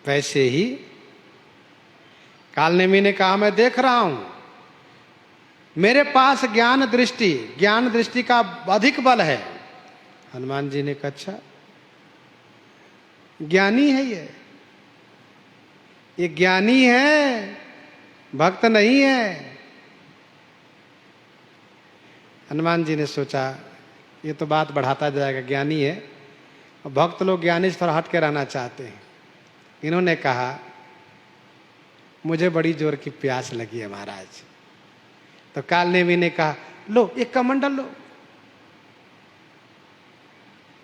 वैसे ही कालनेमी ने कहा मैं देख रहा हूं, मेरे पास ज्ञान दृष्टि का अधिक बल है। हनुमान जी ने कहा अच्छा, ज्ञानी है ये ज्ञानी है, भक्त नहीं है। हनुमान जी ने सोचा ये तो बात बढ़ाता जाएगा, ज्ञानी है, भक्त लोग ज्ञानी से थोड़ा हट के रहना चाहते हैं। इन्होंने कहा मुझे बड़ी जोर की प्यास लगी है महाराज। तो कालनेमी ने कहा लो एक कमंडल लो।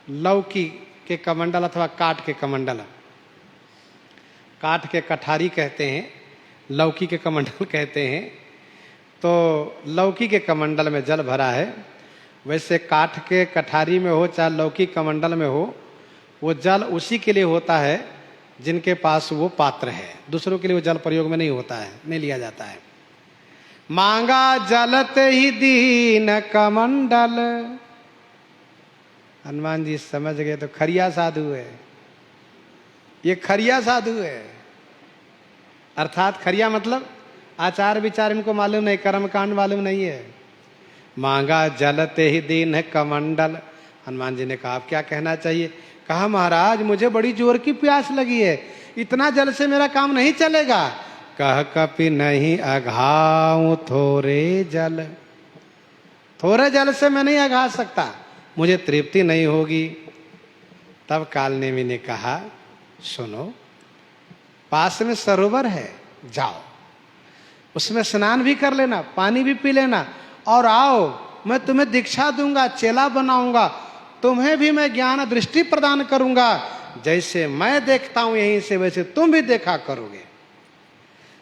लौकी के कमंडल अथवा काठ के कमंडल, काठ के कठारी कहते हैं, लौकी के कमंडल कहते हैं। तो लौकी के कमंडल में जल भरा है, वैसे काठ के कठारी में हो चाहे लौकी कमंडल में हो, वो जल उसी के लिए होता है जिनके पास वो पात्र है, दूसरों के लिए वो जल प्रयोग में नहीं होता है, नहीं लिया जाता है। मांगा जलत ही दीन कमंडल। हनुमान जी समझ गए तो खरिया साधु है, ये खरिया साधु है। अर्थात खरिया मतलब आचार विचार इनको मालूम नहीं, कर्म कांड मालूम नहीं है। मांगा जलते ही दीन कमंडल। हनुमान जी ने कहा आप क्या कहना चाहिए? कहा महाराज मुझे बड़ी जोर की प्यास लगी है, इतना जल से मेरा काम नहीं चलेगा। कह कपि नहीं अघाऊं थोड़े जल, थोड़े जल से मैं नहीं अघा सकता, मुझे तृप्ति नहीं होगी। तब कालनेमी ने कहा सुनो, पास में सरोवर है, जाओ उसमें स्नान भी कर लेना, पानी भी पी लेना, और आओ मैं तुम्हें दीक्षा दूंगा, चेला बनाऊंगा, तुम्हें भी मैं ज्ञान दृष्टि प्रदान करूंगा, जैसे मैं देखता हूं यहीं से वैसे तुम भी देखा करोगे।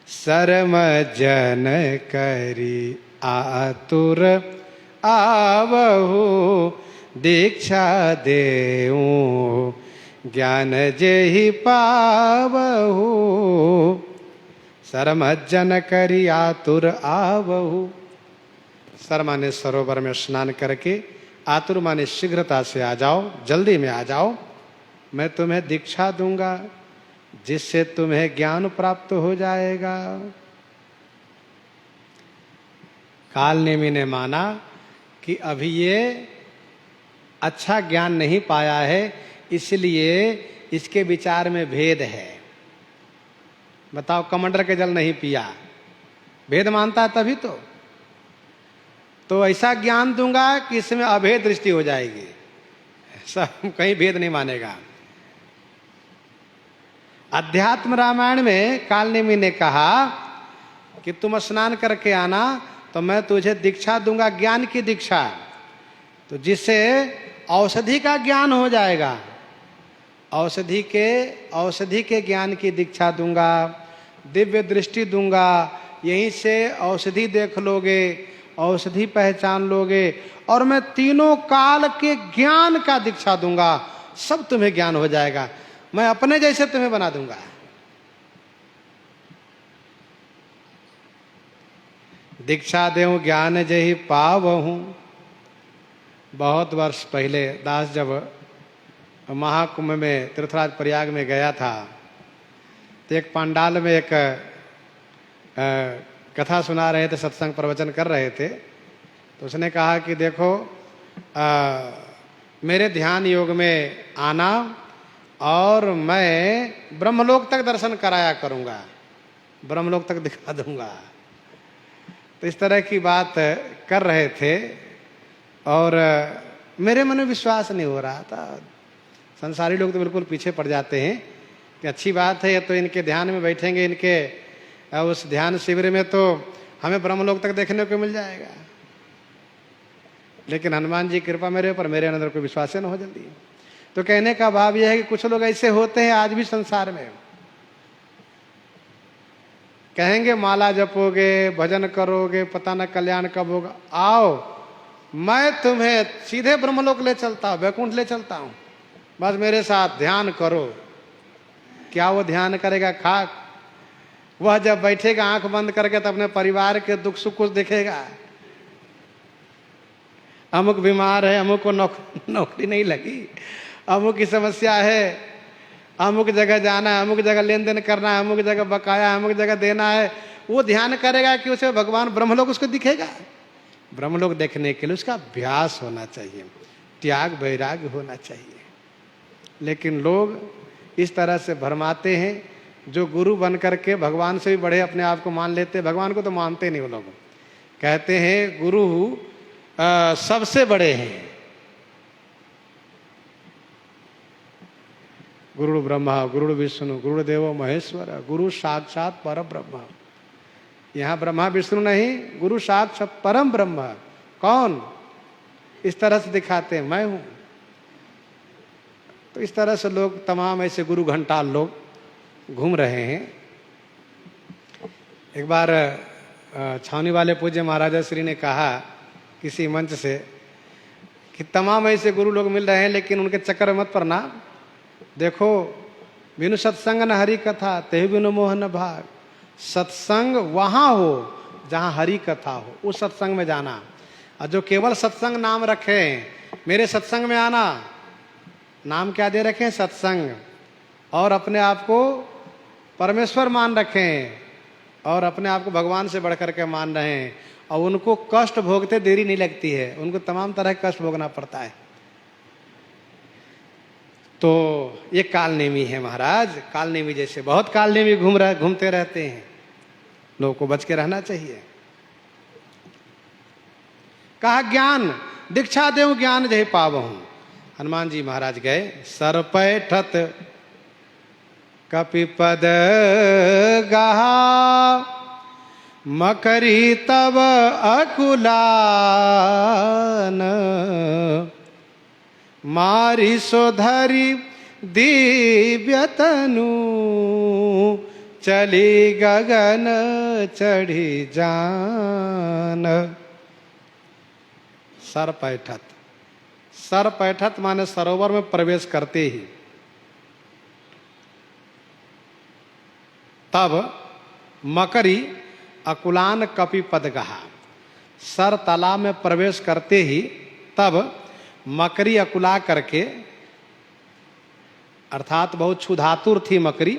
शर्म जन करी आतुर आवहु, दीक्षा देऊं ज्ञान जेहि पावहु। शर्म जन करी आतुर आवहु। शर्मा ने सरोवर में स्नान करके, आतुर माने शीघ्रता से आ जाओ, जल्दी में आ जाओ, मैं तुम्हें दीक्षा दूंगा जिससे तुम्हें ज्ञान प्राप्त हो जाएगा। कालनेमी ने माना कि अभी ये अच्छा ज्ञान नहीं पाया है, इसलिए इसके विचार में भेद है। बताओ, कमंडल के जल नहीं पिया, भेद मानता तभी तो ऐसा ज्ञान दूंगा कि इसमें अभेद दृष्टि हो जाएगी, सब कहीं भेद नहीं मानेगा। अध्यात्म रामायण में कालनेमी ने कहा कि तुम स्नान करके आना तो मैं तुझे दीक्षा दूंगा, ज्ञान की दीक्षा, तो जिससे औषधि का ज्ञान हो जाएगा। औषधि के ज्ञान की दीक्षा दूंगा, दिव्य दृष्टि दूंगा, यहीं से औषधि देख लोगे, औषधि पहचान लोगे, और मैं तीनों काल के ज्ञान का दीक्षा दूंगा, सब तुम्हें ज्ञान हो जाएगा, मैं अपने जैसे तुम्हें बना दूंगा। दीक्षा देऊं ज्ञान जहि पावहूं। बहुत वर्ष पहले दास जब महाकुंभ में तीर्थराज प्रयाग में गया था, तो एक पंडाल में एक कथा सुना रहे थे, सत्संग प्रवचन कर रहे थे। तो उसने कहा कि देखो मेरे ध्यान योग में आना और मैं ब्रह्मलोक तक दर्शन कराया करूंगा, ब्रह्मलोक तक दिखा दूंगा। तो इस तरह की बात कर रहे थे और मेरे मन में विश्वास नहीं हो रहा था। संसारी लोग तो बिल्कुल पीछे पड़ जाते हैं कि अच्छी बात है, ये तो इनके ध्यान में बैठेंगे, इनके उस ध्यान शिविर में तो हमें ब्रह्मलोक तक देखने को मिल जाएगा। लेकिन हनुमान जी कृपा मेरे ऊपर, मेरे अंदर कोई विश्वास न हो जल्दी। तो कहने का भाव यह है कि कुछ लोग ऐसे होते हैं आज भी संसार में, कहेंगे माला जपोगे, भजन करोगे, पता न कल्याण कब होगा, आओ मैं तुम्हें सीधे ब्रह्मलोक ले चलता हूं, वैकुंठ ले चलता हूं, बस मेरे साथ ध्यान करो। क्या वो ध्यान करेगा? खाक। वह जब बैठेगा आंख बंद करके तो अपने परिवार के दुख सुख कुछ देखेगा। अमुक बीमार है, अमुक को नौकरी नहीं लगी, अमुक की समस्या है, अमुक जगह जाना है, अमुक जगह लेन देन करना है, अमुक जगह बकाया, अमुक जगह देना है, वो ध्यान करेगा कि उसे भगवान ब्रह्मलोक उसको दिखेगा। ब्रह्मलोक देखने के लिए उसका अभ्यास होना चाहिए, त्याग वैराग्य होना चाहिए। लेकिन लोग इस तरह से भरमाते हैं, जो गुरु बन करके भगवान से भी बड़े अपने आप को मान लेते हैं। भगवान को तो मानते नहीं वो लोग, कहते हैं गुरु सबसे बड़े हैं। गुरु ब्रह्मा गुरु विष्णु गुरुदेव महेश्वर गुरु साक्षात परम ब्रह्म। यहाँ ब्रह्मा विष्णु नहीं, गुरु साक्षात परम ब्रह्म। कौन? इस तरह से दिखाते हैं मैं हूं। तो इस तरह से लोग, तमाम ऐसे गुरु घंटाल लोग घूम रहे हैं। एक बार छावनी वाले पूज्य महाराजा श्री ने कहा किसी मंच से कि तमाम ऐसे गुरु लोग मिल रहे हैं, लेकिन उनके चक्कर में मत पड़ना। देखो, बिनु सत्संग न हरि कथा ते बिनु मोहन भाग। सत्संग वहां हो जहां हरि कथा हो, उस सत्संग में जाना। और जो केवल सत्संग नाम रखे, मेरे सत्संग में आना, नाम क्या दे रखे? सत्संग। और अपने आप को परमेश्वर मान रखें और अपने आप को भगवान से बढ़कर के मान रहे हैं, और उनको कष्ट भोगते देरी नहीं लगती है, उनको तमाम तरह के कष्ट भोगना पड़ता है। तो ये कालनेमी है महाराज, कालनेमी जैसे बहुत कालनेमी घूमते रहते हैं। लोगों को बच के रहना चाहिए। कहा ज्ञान दीक्षा देव ज्ञान जय पावहूं। हनुमान जी महाराज गए, सर पैठत कपिपद गहा, मकरी तब अकुलान, मारी सोधरी दिव्य तनु, चली गगन चढ़ी जान। सर पैठत, सर पैठत माने सरोवर में प्रवेश करते ही, तब मकरी अकुलान कपि पद गहा। सर तालाब में प्रवेश करते ही तब मकरी अकुला करके, अर्थात बहुत क्षुधातुर थी मकरी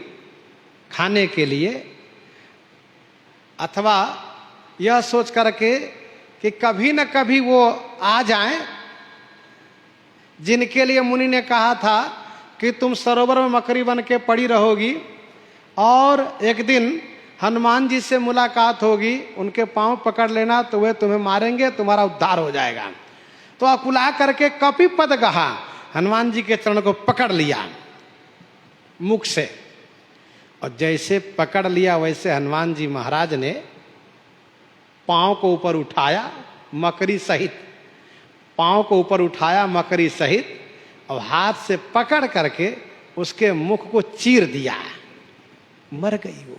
खाने के लिए, अथवा यह सोच करके कि कभी न कभी वो आ जाएं, जिनके लिए मुनि ने कहा था कि तुम सरोवर में मकरी बन के पड़ी रहोगी और एक दिन हनुमान जी से मुलाकात होगी, उनके पांव पकड़ लेना तो वे तुम्हें मारेंगे, तुम्हारा उद्धार हो जाएगा। तो अकुला करके कपि पद गहा, हनुमान जी के चरण को पकड़ लिया मुख से, और जैसे पकड़ लिया वैसे हनुमान जी महाराज ने पांव को ऊपर उठाया मकरी सहित, पांव को ऊपर उठाया मकरी सहित, और हाथ से पकड़ करके उसके मुख को चीर दिया, मर गई वो।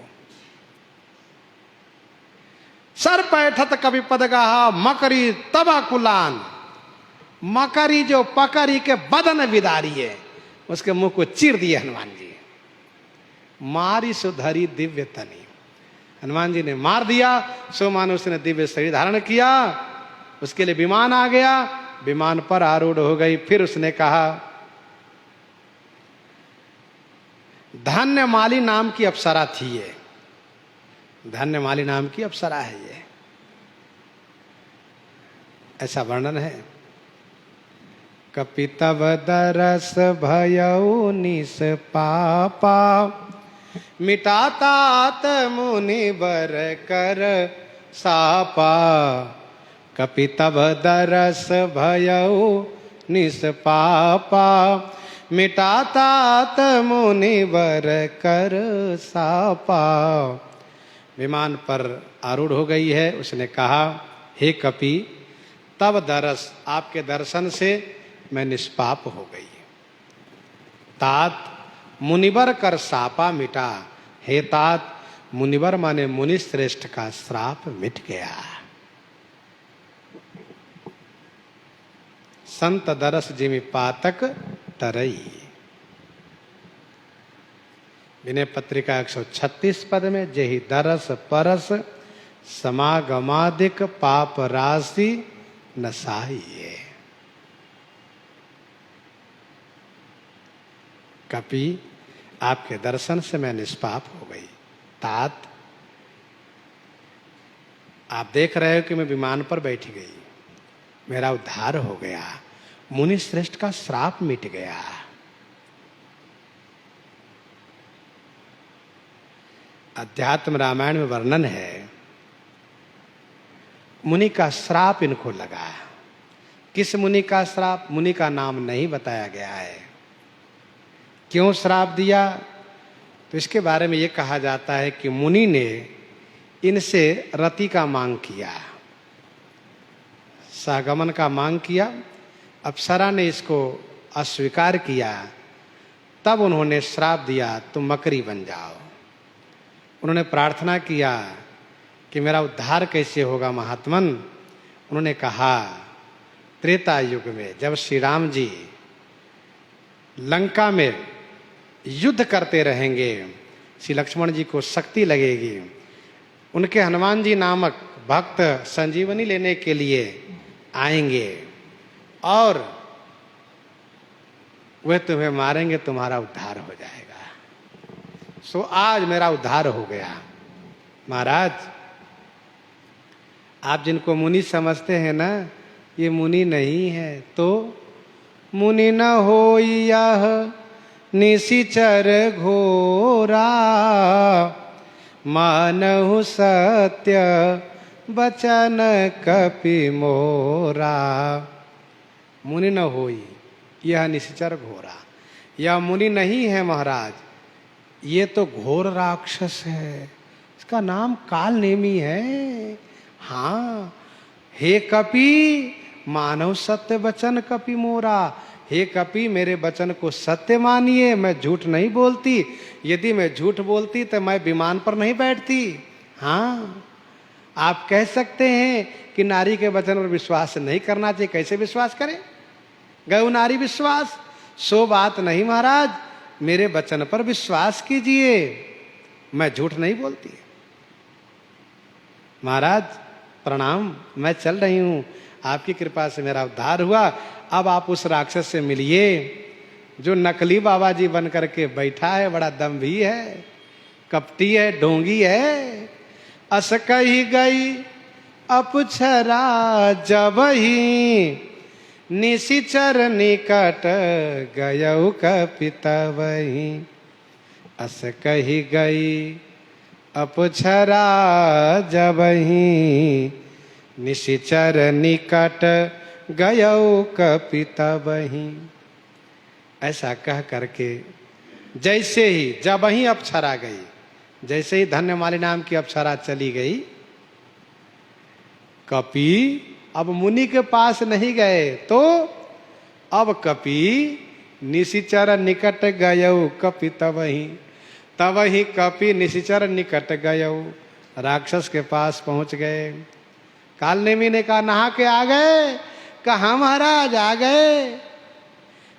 सर पैठत कभी पद गहा, मकरी तब अकुलान। मकरी जो पकड़ी के बदन विदारी है, उसके मुंह को चीर दिए हनुमान जी। मारी सुधरी दिव्य तनी, हनुमान जी ने मार दिया, सो मानो उसने दिव्य शरीर धारण किया। उसके लिए विमान आ गया, विमान पर आरूढ़ हो गई। फिर उसने कहा, धन्यमाली नाम की अप्सरा थी ये, धन्यमाली नाम की अप्सरा है ये, ऐसा वर्णन है। कपितव दरस भयउ निस पापा, मिटातात मुनि बर कर सापा। कपितव दरस भयउ निस पापा, मिटातात मुनि बर कर सापा। विमान पर आरूढ़ हो गई है। उसने कहा, हे कपि, तब दरस, आपके दर्शन से मैं निष्पाप हो गई। तात मुनिवर कर सापा मिटा, हे तात, मुनिवर माने मुनि श्रेष्ठ का श्राप मिट गया। संत दरस जिमि पातक तरई। विनय पत्रिका 136 पद में, जेहि दरस परस समागमादिक पाप राशि नसाइए। कपि आपके दर्शन से मैं निष्पाप हो गई। तात, आप देख रहे हो कि मैं विमान पर बैठ गई, मेरा उद्धार हो गया, मुनि श्रेष्ठ का श्राप मिट गया। अध्यात्म रामायण में वर्णन है, मुनि का श्राप इनको लगा। किस मुनि का श्राप? मुनि का नाम नहीं बताया गया है। क्यों श्राप दिया? तो इसके बारे में यह कहा जाता है कि मुनि ने इनसे रति का मांग किया, सहगमन का मांग किया। अप्सरा ने इसको अस्वीकार किया, तब उन्होंने श्राप दिया, तुम मकरी बन जाओ। उन्होंने प्रार्थना किया कि मेरा उद्धार कैसे होगा महात्मन? उन्होंने कहा, त्रेता युग में जब श्री राम जी लंका में युद्ध करते रहेंगे, श्री लक्ष्मण जी को शक्ति लगेगी, उनके हनुमान जी नामक भक्त संजीवनी लेने के लिए आएंगे और वे तुम्हें मारेंगे, तुम्हारा उद्धार हो जाएगा। सो आज मेरा उद्धार हो गया। महाराज, आप जिनको मुनि समझते हैं ना, ये मुनि नहीं है। तो मुनि न होई यह निशिचर घोरा, मानहु सत्य बचन कपि मोरा। मुनि न होई यह निशिचर घोरा, यह मुनि नहीं है महाराज, ये तो घोर राक्षस है। इसका नाम काल नेमी है। हाँ, हे कपि मानव सत्य वचन कपि मोरा। हे कपि, मेरे वचन को सत्य मानिए, मैं झूठ नहीं बोलती। यदि मैं झूठ बोलती तो मैं विमान पर नहीं बैठती। हाँ, आप कह सकते हैं कि नारी के वचन पर विश्वास नहीं करना चाहिए। कैसे विश्वास करें? गौ नारी विश्वास, सो बात नहीं महाराज, मेरे वचन पर विश्वास कीजिए, मैं झूठ नहीं बोलती। महाराज प्रणाम, मैं चल रही हूं, आपकी कृपा से मेरा उद्धार हुआ। अब आप उस राक्षस से मिलिए जो नकली बाबा जी बन करके बैठा है, बड़ा दम्भी है, कपटी है, ढोंगी है। अस कही गई अपछरा जबहि, निशिचर निकट गयौ कपितवहि। अस कही गई अपछरा जबहि, निशिचर निकट गयौ कपितवहि। ऐसा कह करके जैसे ही, जब ही अप्सरा गई, जैसे ही धन्यमाली नाम की अप्सरा चली गई, कपि अब मुनि के पास नहीं गए, तो अब कपि निशिचर निकट गयौ कपितवहि। तवहि कपि निशिचर निकट गयौ, राक्षस के पास पहुंच गए। कालनेमी ने कहा, नहा के आ गए? कहा महाराज आ गए।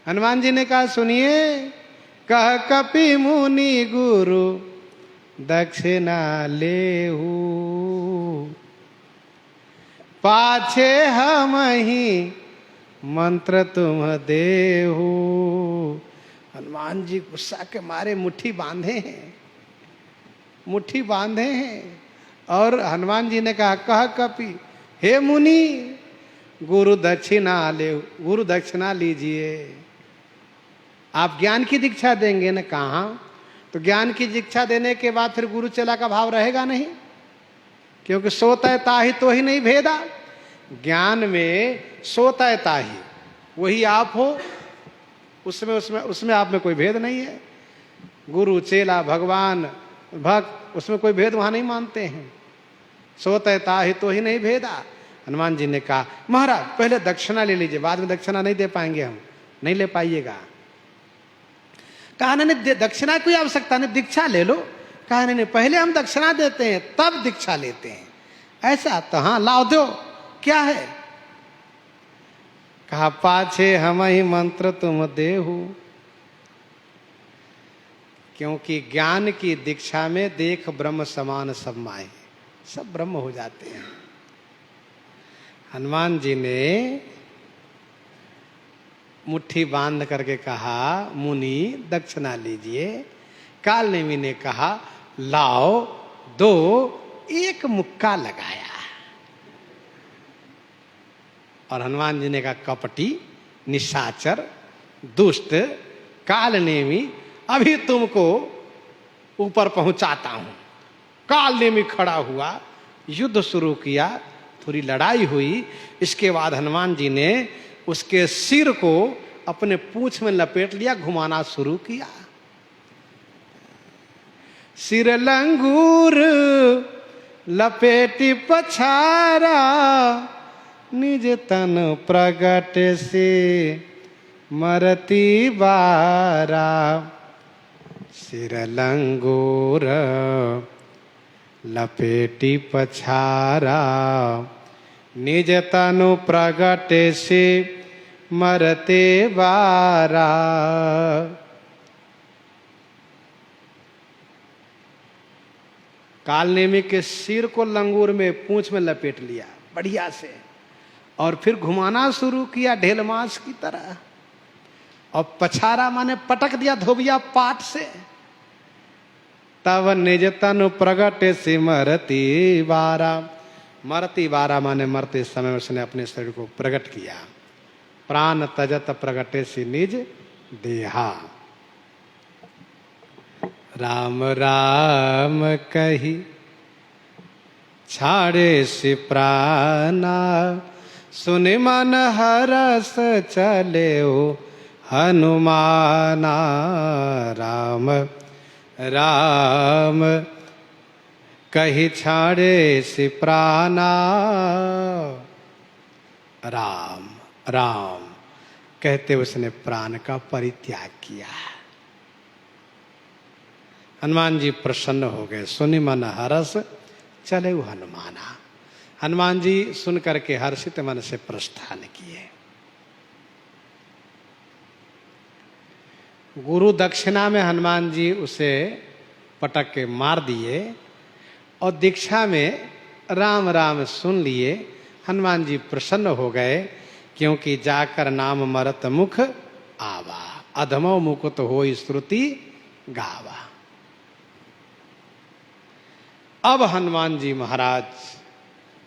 हनुमान जी ने कहा, सुनिए, कह कपि मुनि गुरु दक्षिणा लेहू, पाछे हम ही मंत्र तुम देहू। हनुमान जी गुस्सा के मारे मुट्ठी बांधे हैं, मुट्ठी बांधे हैं। और हनुमान जी ने कहा, कह कपि, हे मुनि, गुरु दक्षिणा ले, गुरु दक्षिणा लीजिए। आप ज्ञान की दीक्षा देंगे न? कहा, तो ज्ञान की दीक्षा देने के बाद फिर गुरु चेला का भाव रहेगा नहीं, क्योंकि सोता ताहि तो ही नहीं भेदा। ज्ञान में सोता ताहि वही आप हो, उसमें आप में कोई भेद नहीं है। गुरु चेला भगवान भक्त, उसमें कोई भेद वहां नहीं मानते हैं। सोते ताहि तो ही नहीं भेदा। हनुमान जी ने कहा, महाराज पहले दक्षिणा ले लीजिए, बाद में दक्षिणा नहीं दे पाएंगे हम। नहीं ले पाइएगा। कहा नहीं, दक्षिणा कोई आवश्यकता नहीं, दीक्षा ले लो। कहा नहीं, पहले हम दक्षिणा देते हैं तब दीक्षा लेते हैं। ऐसा तो हाँ, लाओ दो, क्या है? कहा, पाछे हम ही मंत्र तुम देहू। क्योंकि ज्ञान की दीक्षा में देख ब्रह्म समान सब माए, सब ब्रह्म हो जाते हैं। हनुमान जी ने मुट्ठी बांध करके कहा, मुनि दक्षिणा लीजिए, कालनेमी ने कहा लाओ दो, एक मुक्का लगाया। और हनुमान जी ने कहा कपटी, निशाचर, दुष्ट, कालनेमी, अभी तुमको ऊपर पहुंचाता हूं। कालनेमी खड़ा हुआ, युद्ध शुरू किया, थोड़ी लड़ाई हुई। इसके बाद हनुमान जी ने उसके सिर को अपने पूंछ में लपेट लिया, घुमाना शुरू किया। सिर लंगूर लपेटी पछारा, निज तन प्रगट से मरती बारा। सिर लंगूर लपेटी पछारा, निज तनु प्रगट से मरते बारा। कालनेमी के सिर को लंगूर में पूंछ में लपेट लिया बढ़िया से, और फिर घुमाना शुरू किया ढेलमास की तरह। और पछारा माने पटक दिया धोबिया पाट से। तब निज तनु प्रगट से मरती बारा। मरती बारा माने मरते समय उसने अपने शरीर को प्रकट किया। प्राण तजत प्रगटे से निज देहा। राम राम कही छाड़े से प्राणा, सुनि मन हरस चले हनुमाना। राम राम कही छाड़े से प्राणा। राम राम कहते उसने प्राण का परित्याग किया। हनुमान जी प्रसन्न हो गए। सुनि मन हरस चले हनुमाना। हनुमान जी सुन करके हर्षित मन से प्रस्थान किए। गुरु दक्षिणा में हनुमान जी उसे पटक के मार दिए और दीक्षा में राम राम सुन लिए। हनुमान जी प्रसन्न हो गए, क्योंकि जाकर नाम मरत मुख आवा, अधमो मुकुत होई श्रुति गावा। अब हनुमान जी महाराज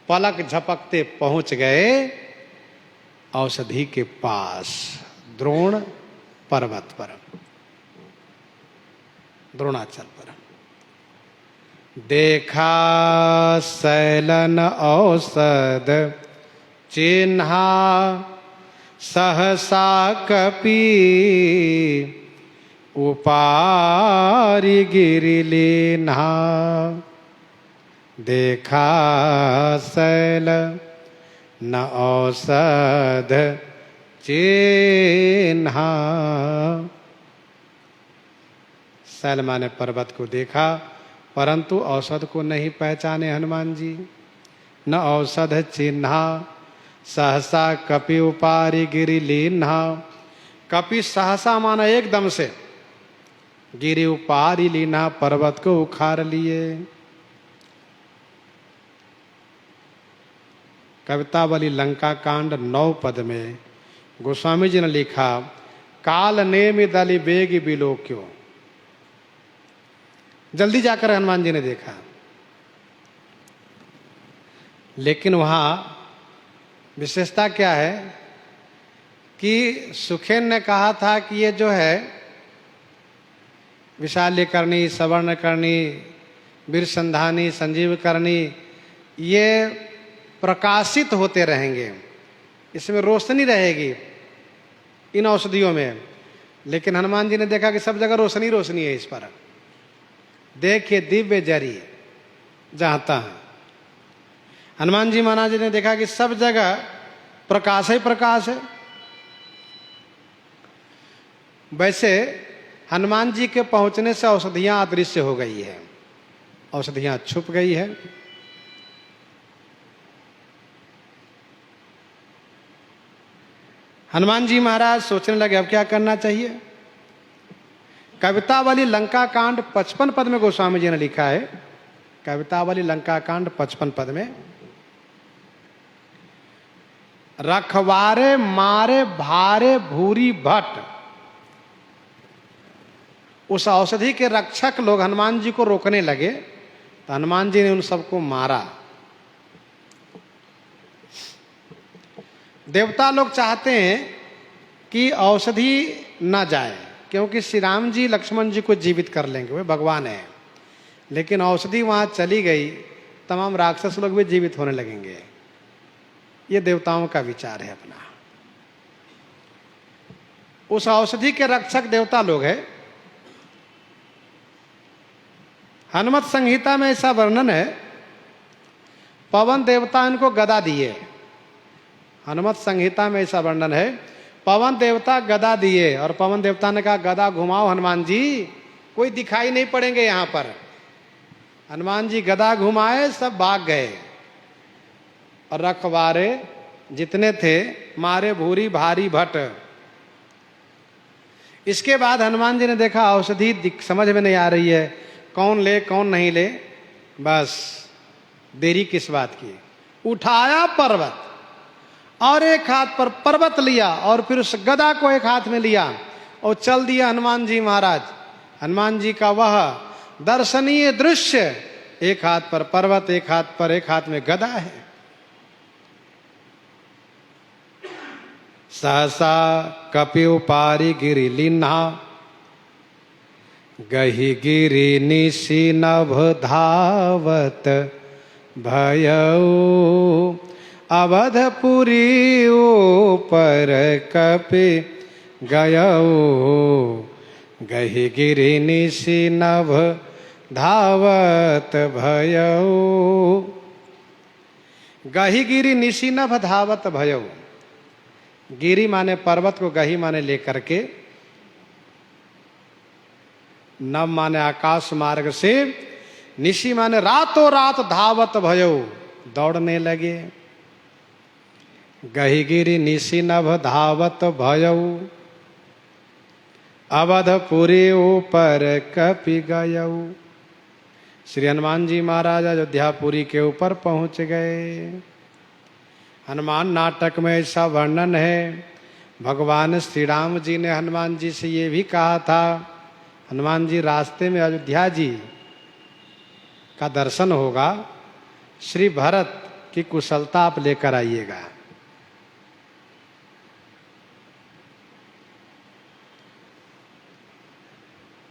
पलक झपकते पहुंच गए औषधि के पास, द्रोण पर्वत पर, द्रोणाचल पर। देखा सैलन औषध चिन्हा, सहसा कपि उपारि गिरि लीन्हा। देखा सैल न औषध चिन्हा। सैल माने पर्वत को देखा, परंतु औषध को नहीं पहचाने हनुमान जी। न औषध चिन्हा, सहसा कपि उपारि गिरि लीन्हा। कपि सहसा माना एकदम से, गिरि उपारि लीन्हा पर्वत को उखाड़ लिए। कवितावली लंका कांड 9 पद में गोस्वामी जी ने लिखा, काल नेमि दलि बेग बिलोक्यो। जल्दी जाकर हनुमान जी ने देखा, लेकिन वहां विशेषता क्या है कि सुखेन ने कहा था कि ये जो है विशाल्य करनी, सवर्ण करनी, वीर संधानी, संजीव करनी, ये प्रकाशित होते रहेंगे, इसमें रोशनी रहेगी इन औषधियों में। लेकिन हनुमान जी ने देखा कि सब जगह रोशनी रोशनी है इस पर। देखिए दिव्य जरी जहां तहां। हनुमान जी महाराज ने देखा कि सब जगह प्रकाश ही प्रकाश है। वैसे हनुमान जी के पहुंचने से औषधियां अदृश्य हो गई है, औषधियां छुप गई है। हनुमान जी महाराज सोचने लगे अब क्या करना चाहिए। कवितावली लंका कांड 55 पद में गोस्वामी जी ने लिखा है, कवितावली लंका कांड 55 पद में, रखवारे मारे भारे भूरी भट, उस औषधि के रक्षक लोग हनुमान जी को रोकने लगे तो हनुमान जी ने उन सबको मारा। देवता लोग चाहते हैं कि औषधि न जाए, क्योंकि श्री राम जी लक्ष्मण जी को जीवित कर लेंगे, वे भगवान है। लेकिन औषधि वहां चली गई, तमाम राक्षस लोग भी जीवित होने लगेंगे। ये देवताओं का विचार है अपना। उस औषधि के रक्षक देवता लोग हैं। हनुमत संहिता में ऐसा वर्णन है, पवन देवता इनको गदा दिए। हनुमत संहिता में ऐसा वर्णन है, पवन देवता गदा दिए और पवन देवता ने कहा गदा घुमाओ हनुमान जी, कोई दिखाई नहीं पड़ेंगे यहां पर। हनुमान जी गदा घुमाए, सब भाग गए और रखवारे जितने थे मारे भूरी भारी भट। इसके बाद हनुमान जी ने देखा औषधि समझ में नहीं आ रही है, कौन ले कौन नहीं ले, बस देरी किस बात की। उठाया पर्वत और एक हाथ पर पर्वत लिया और फिर उस गदा को एक हाथ में लिया और चल दिया हनुमान जी महाराज। हनुमान जी का वह दर्शनीय दृश्य, एक हाथ पर पर्वत, एक हाथ में गदा है। सहसा कपिउ पारी गिरि लीन्हा, गहि गिरि निशि नभ धावत भयउ, अवधपुरी ऊपर कपि गयउ, गहि गिरि निशि नभ धावत भयउ। गहि गिरि निशि नभ धावत भयउ, गिरि माने पर्वत को, गही माने लेकर के, नभ माने आकाश मार्ग से, निशि माने रातों रात धावत भयउ, दौड़ने लगे। गही गिरि निशि नभ धावत भयउ, अवधपुरी ऊपर कपि गयउ। श्री हनुमान जी महाराज अयोध्यापुरी के ऊपर पहुंच गए। हनुमान नाटक में ऐसा वर्णन है, भगवान श्री राम जी ने हनुमान जी से ये भी कहा था, हनुमान जी रास्ते में अयोध्या जी का दर्शन होगा, श्री भरत की कुशलता आप लेकर आइएगा।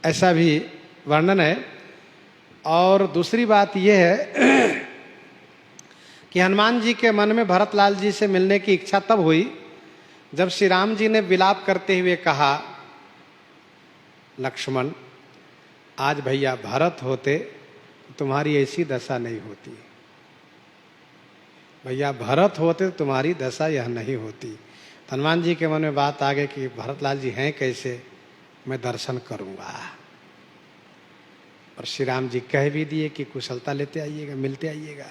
ऐसा भी वर्णन है। और दूसरी बात यह है कि हनुमान जी के मन में भरतलाल जी से मिलने की इच्छा तब हुई जब श्री राम जी ने विलाप करते हुए कहा, लक्ष्मण आज भैया भरत होते तुम्हारी ऐसी दशा नहीं होती, भैया भरत होते तुम्हारी दशा यह नहीं होती। हनुमान जी के मन में बात आ गई कि भरतलाल जी हैं कैसे, मैं दर्शन करूंगा। और श्री राम जी कह भी दिए कि कुशलता लेते आइएगा, मिलते आइएगा।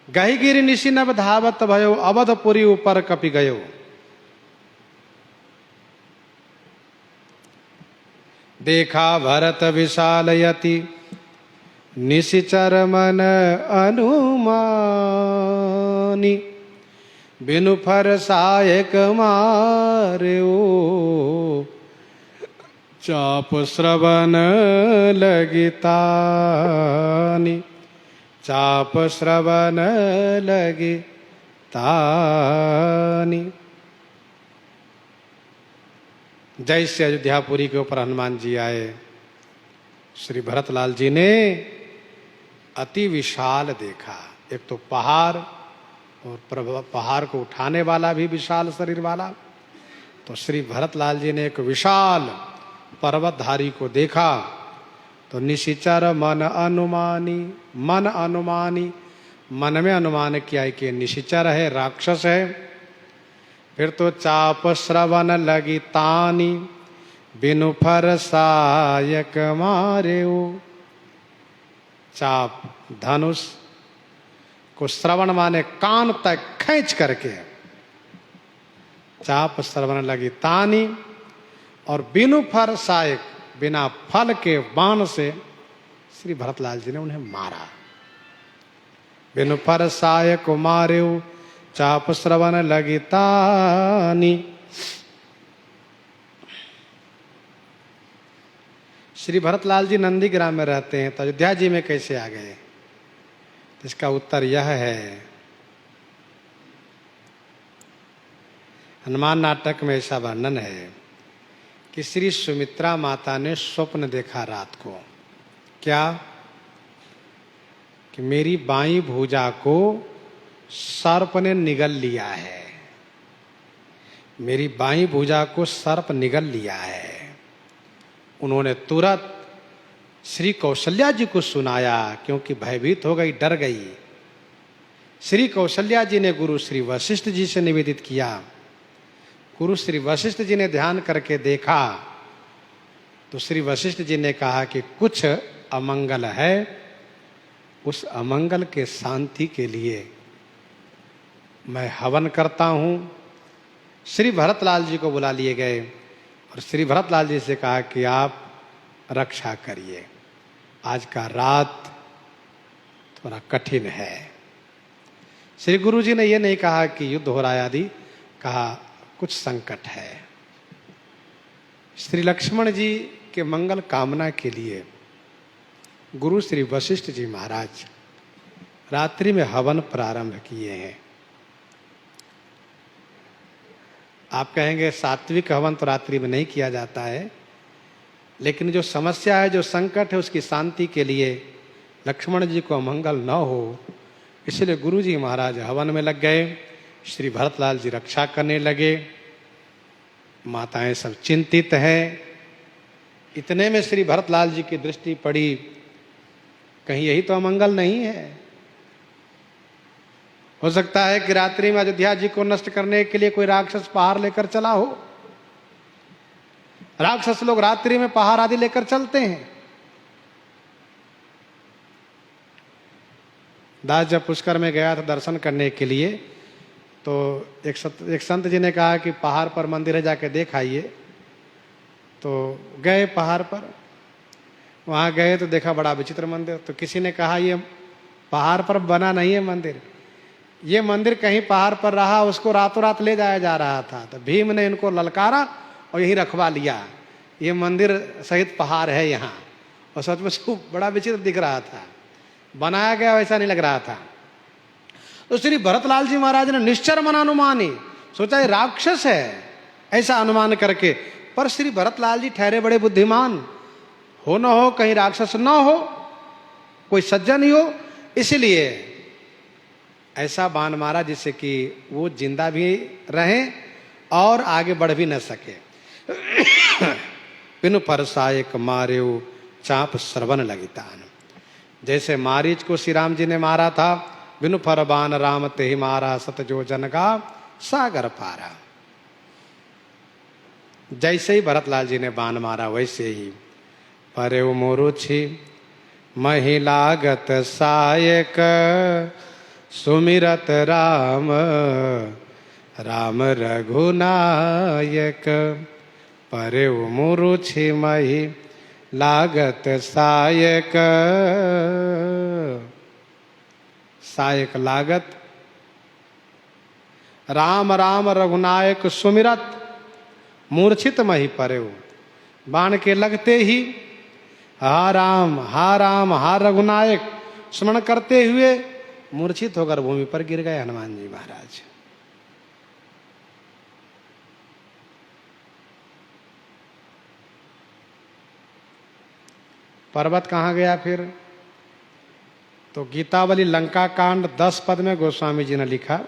गही गिरि निशि नभ धावत भयो, अवधपुरी ऊपर कपि गयो। देखा भरत विशाल यति, निशिचर मन अनुमानी, बिनु फर सायक मार्यो, चाप श्रवण लगितानि, चाप श्रवण लगितानि। जैसे अयोध्यापुरी के ऊपर हनुमान जी आए, श्री भरतलाल जी ने अति विशाल देखा। एक तो पहाड़, और पहाड़ को उठाने वाला भी विशाल शरीर वाला, तो श्री भरतलाल जी ने एक विशाल पर्वतधारी को देखा। तो निशिचर मन अनुमानी, मन अनुमानी, मन में अनुमान किया कि निशिचर है, राक्षस है। फिर तो चाप श्रवण लगी तानी, बिनु फर सायक मारेऊ। चाप धनुष को श्रवण माने कान तक खींच करके, चाप श्रवण लगी तानी, और बिनु फर सायक, बिना फल के बाण से श्री भरतलाल जी ने उन्हें मारा। बिनु फर सायक मारेऊ, चाप श्रवण लगी तानी। श्री भरतलाल जी नंदीग्राम में रहते हैं तो अयोध्या जी में कैसे आ गए? तो इसका उत्तर यह है, हनुमान नाटक में ऐसा वर्णन है कि श्री सुमित्रा माता ने स्वप्न देखा रात को। क्या? कि मेरी बाईं भुजा को सर्प ने निगल लिया है, मेरी बाईं भुजा को सर्प निगल लिया है। उन्होंने तुरंत श्री कौशल्या जी को सुनाया, क्योंकि भयभीत हो गई, डर गई। श्री कौशल्या जी ने गुरु श्री वशिष्ठ जी से निवेदित किया। गुरु श्री वशिष्ठ जी ने ध्यान करके देखा तो श्री वशिष्ठ जी ने कहा कि कुछ अमंगल है, उस अमंगल के शांति के लिए मैं हवन करता हूं। श्री भरतलाल जी को बुला लिए गए और श्री भरतलाल जी से कहा कि आप रक्षा करिए, आज का रात थोड़ा कठिन है। श्री गुरु जी ने यह नहीं कहा कि युद्ध हो रहा है आदि, कहा कुछ संकट है। श्री लक्ष्मण जी के मंगल कामना के लिए गुरु श्री वशिष्ठ जी महाराज रात्रि में हवन प्रारंभ किए हैं। आप कहेंगे सात्विक हवन तो रात्रि में नहीं किया जाता है, लेकिन जो समस्या है, जो संकट है, उसकी शांति के लिए लक्ष्मण जी को अमंगल न हो, इसलिए गुरु जी महाराज हवन में लग गए। श्री भरतलाल जी रक्षा करने लगे। माताएं सब चिंतित हैं। इतने में श्री भरतलाल जी की दृष्टि पड़ी, कहीं यही तो अमंगल नहीं है? हो सकता है कि रात्रि में अयोध्या जी को नष्ट करने के लिए कोई राक्षस पहाड़ लेकर चला हो। राक्षस लोग रात्रि में पहाड़ आदि लेकर चलते हैं। दास जब पुष्कर में गया था दर्शन करने के लिए, तो एक संत जी ने कहा कि पहाड़ पर मंदिर है, जाके देख आइए। तो गए पहाड़ पर, वहाँ गए तो देखा बड़ा विचित्र मंदिर। तो किसी ने कहा ये पहाड़ पर बना नहीं है मंदिर, ये मंदिर कहीं पहाड़ पर रहा, उसको रातों रात ले जाया जा रहा था। तो भीम ने इनको ललकारा और यहीं रखवा लिया। ये मंदिर सहित पहाड़ है यहाँ। और सच में उसको बड़ा विचित्र दिख रहा था, बनाया गया वैसा नहीं लग रहा था। तो श्री भरतलाल जी महाराज ने निश्चर मन अनुमानी सोचा ये राक्षस है, ऐसा अनुमान करके। पर श्री भरतलाल जी ठहरे बड़े बुद्धिमान, हो न हो कहीं राक्षस न हो, कोई सज्जन ही हो, इसलिए ऐसा बाण मारा जिससे कि वो जिंदा भी रहें और आगे बढ़ भी न सके। पिनु परसायक मार्यो चाप श्रवण लगितान। जैसे मारीच को श्री राम जी ने मारा था, बिनु फर बान राम ते मारा सत जो जन का सागर पारा। जैसे ही भरतलाल जी ने बाण मारा वैसे ही परे मोरुछि महिलागत सायक सुमिरत राम राम रघुनायक। परे मुरुछि मही लागत सायक, सायक लागत, राम राम रघुनायक सुमिरत, मूर्छित मही परे। बाण के लगते ही हा राम हा रघुनायक स्मरण करते हुए मूर्छित होकर भूमि पर गिर गए हनुमान जी महाराज। पर्वत कहाँ गया फिर? तो गीतावली लंका कांड 10 पद में गोस्वामी जी ने लिखा,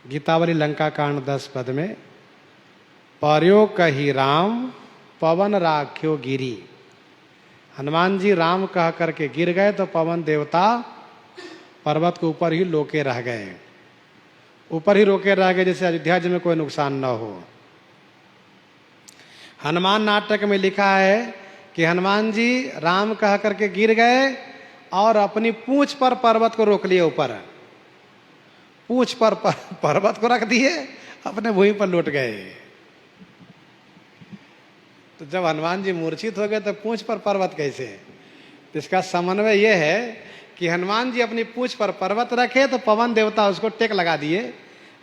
गीतावली लंका कांड 10 पद में, पर्यो कही राम पवन राख्यो गिरी। हनुमान जी राम कह करके गिर गए तो पवन देवता पर्वत के ऊपर ही लोके रह गए, ऊपर ही रोके रह गए, जैसे अयोध्या जी में कोई नुकसान न हो। हनुमान नाटक में लिखा है कि हनुमान जी राम कह करके गिर गए और अपनी पूंछ पर पर्वत को रोक लिए, ऊपर पूंछ पर पर्वत को रख दिए, अपने भूमि पर लौट गए। तो जब हनुमान जी मूर्छित हो गए तो पूंछ पर पर्वत कैसे? तो इसका समन्वय यह है कि हनुमान जी अपनी पूंछ पर पर्वत रखे तो पवन देवता उसको टेक लगा दिए।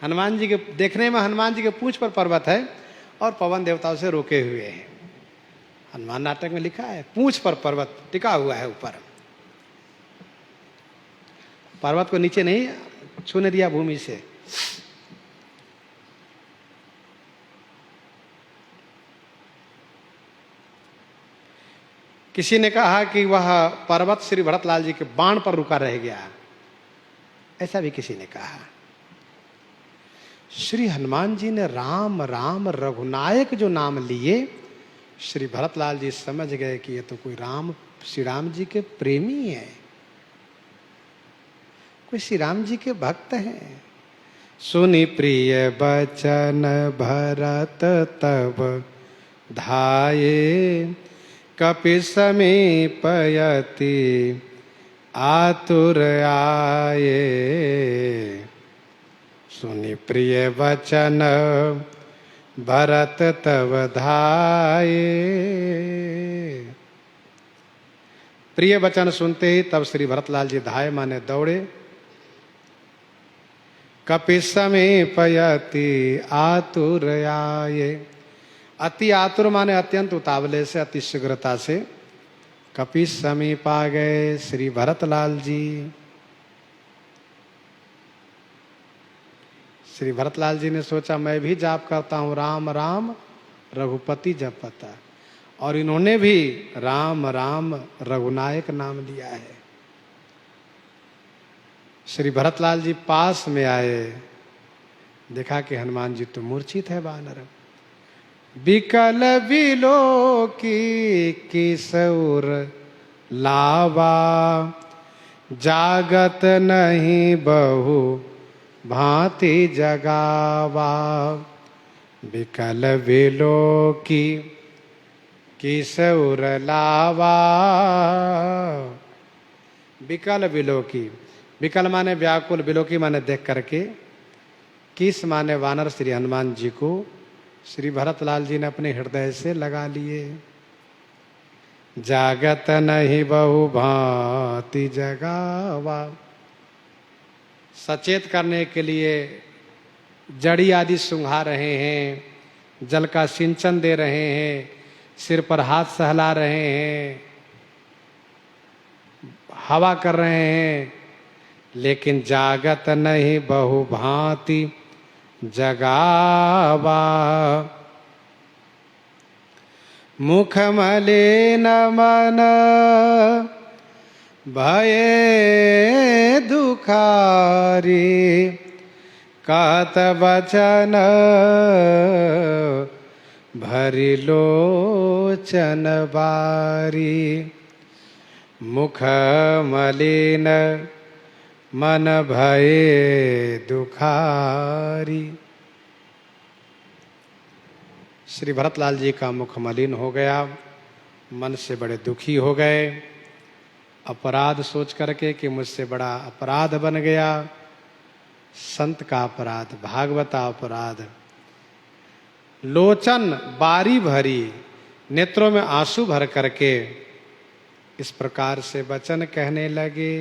हनुमान जी के देखने में हनुमान जी के पूंछ पर पर्वत है और पवन देवता उसे रोके हुए हैं। हनुमान नाटक में लिखा है, पूंछ पर पर्वत टिका हुआ है ऊपर, पर्वत को नीचे नहीं छूने दिया भूमि से। किसी ने कहा कि वह पर्वत श्री भरतलाल जी के बाण पर रुका रह गया, ऐसा भी किसी ने कहा। श्री हनुमान जी ने राम राम रघुनायक जो नाम लिए, श्री भरतलाल जी समझ गए कि ये तो कोई श्री राम जी के प्रेमी है, कोई श्री राम जी के भक्त हैं। सुनि प्रिय बचन भरत तब धाये, कपि समीपयति आतुर आये। सुनि प्रिय वचन भरत तब धाये। प्रिय वचन सुनते ही तब श्री भरतलाल जी धाये माने दौड़े। कपि समीपयति आतुर आये, अति आतुर माने अत्यंत उतावले से, अति शीघ्रता से। कपि समीप आ गए श्री भरतलाल जी। श्री भरतलाल जी ने सोचा मैं भी जाप करता हूं, राम राम रघुपति जपता, और इन्होंने भी राम राम रघुनायक नाम लिया है। श्री भरतलाल जी पास में आए, देखा कि हनुमान जी तो मूर्छित है वानर। बिकल बिलोकी किशोर लावा, जागत नहीं बहु भांति जगावा। बिकल बिलोकी किशोर लावा। बिकल बिलोकी, बिकल माने व्याकुल, बिलोकी माने देख करके, किस माने वानर श्री हनुमान जी को श्री भरतलाल जी ने अपने हृदय से लगा लिए। जागत नहीं बहु भांति जगावा, सचेत करने के लिए जड़ी आदि सुंघा रहे हैं, जल का सिंचन दे रहे हैं, सिर पर हाथ सहला रहे हैं, हवा कर रहे हैं, लेकिन जागत नहीं बहु भांति जगावा। मुख मलिन मन भये दुखारी, कहत बचन भरी लोचन बारी। मुख मलिन मन भये दुखारी। श्री भरतलाल जी का मुख मलिन हो गया, मन से बड़े दुखी हो गए, अपराध सोच करके कि मुझसे बड़ा अपराध बन गया, संत का अपराध, भागवता अपराध। लोचन बारी भरी, नेत्रों में आंसू भर करके इस प्रकार से वचन कहने लगे।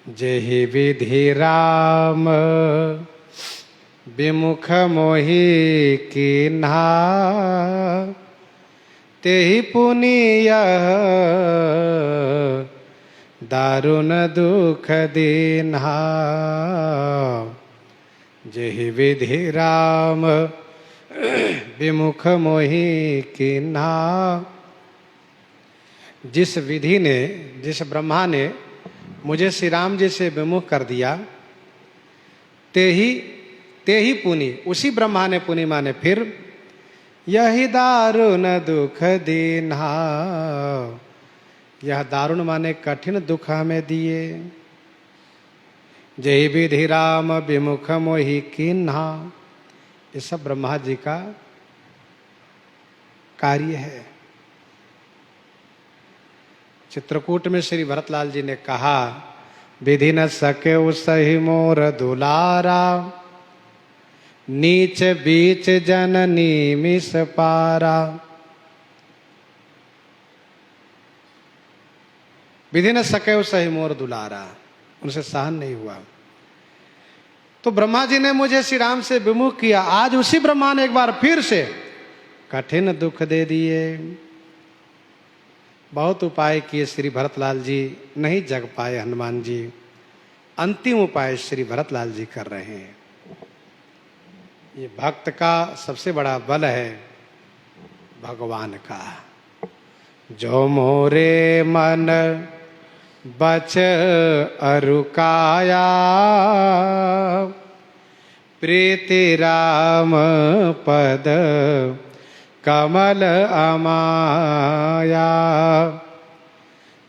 जेहि विधि राम विमुख मोहि कीन्हा, तेहि पुनि दारुण दुख दीन्हा। जेहि विधि राम विमुख मोहि कीन्हा। जिस विधि ने, जिस ब्रह्मा ने मुझे श्री राम जी से विमुख कर दिया, ते ही पुनि, उसी ब्रह्मा ने पुनि माने फिर, यही दारुण दुख दीन्हा, यह दारुण माने कठिन दुख हमें दिए। जय विधि राम विमुख मोहि कीन्हा, ये सब ब्रह्मा जी का कार्य है। चित्रकूट में श्री भरतलाल जी ने कहा, विधि न सके सही मोर दुलारा, नीच बीच जननी मिस पारा। विधि न सके सही मोर दुलारा, उनसे सहन नहीं हुआ। तो ब्रह्मा जी ने मुझे श्री राम से विमुख किया, आज उसी ब्रह्मा ने एक बार फिर से कठिन दुख दे दिए। बहुत उपाय किए श्री भरतलाल जी, नहीं जग पाए हनुमान जी। अंतिम उपाय श्री भरतलाल जी कर रहे हैं। ये भक्त का सबसे बड़ा बल है भगवान का। जो मोरे मन बच अरुकाया, प्रीति राम पद कमल अमाया।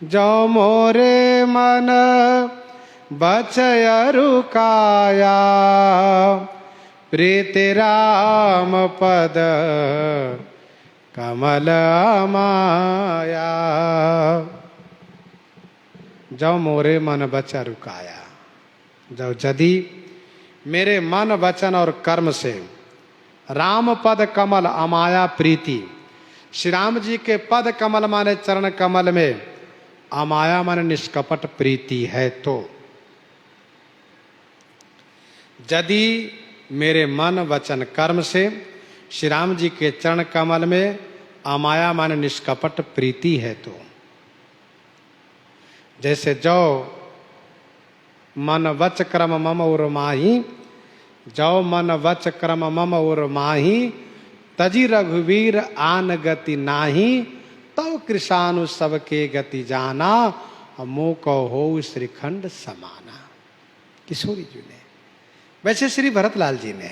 जो मोरे मन बच अरुकाया, प्रीति राम पद कमल अमाया। जो मोरे मन बच अरुकाया, जो यदि मेरे मन वचन और कर्म से राम पद कमल अमाया प्रीति, श्री राम जी के पद कमल माने चरण कमल में अमाया माने निष्कपट प्रीति है, तो यदि मेरे मन वचन कर्म से श्री राम जी के चरण कमल में अमाया माने निष्कपट प्रीति है, तो जैसे जो मन वच क्रम मम और माही, जो मन वच क्रम मम और माही, तजी रघुवीर आन गति नाही, तव कृषानु सबके गति जाना, मो को हो श्रीखंड समाना। किशोरी जी ने, वैसे श्री भरतलाल जी ने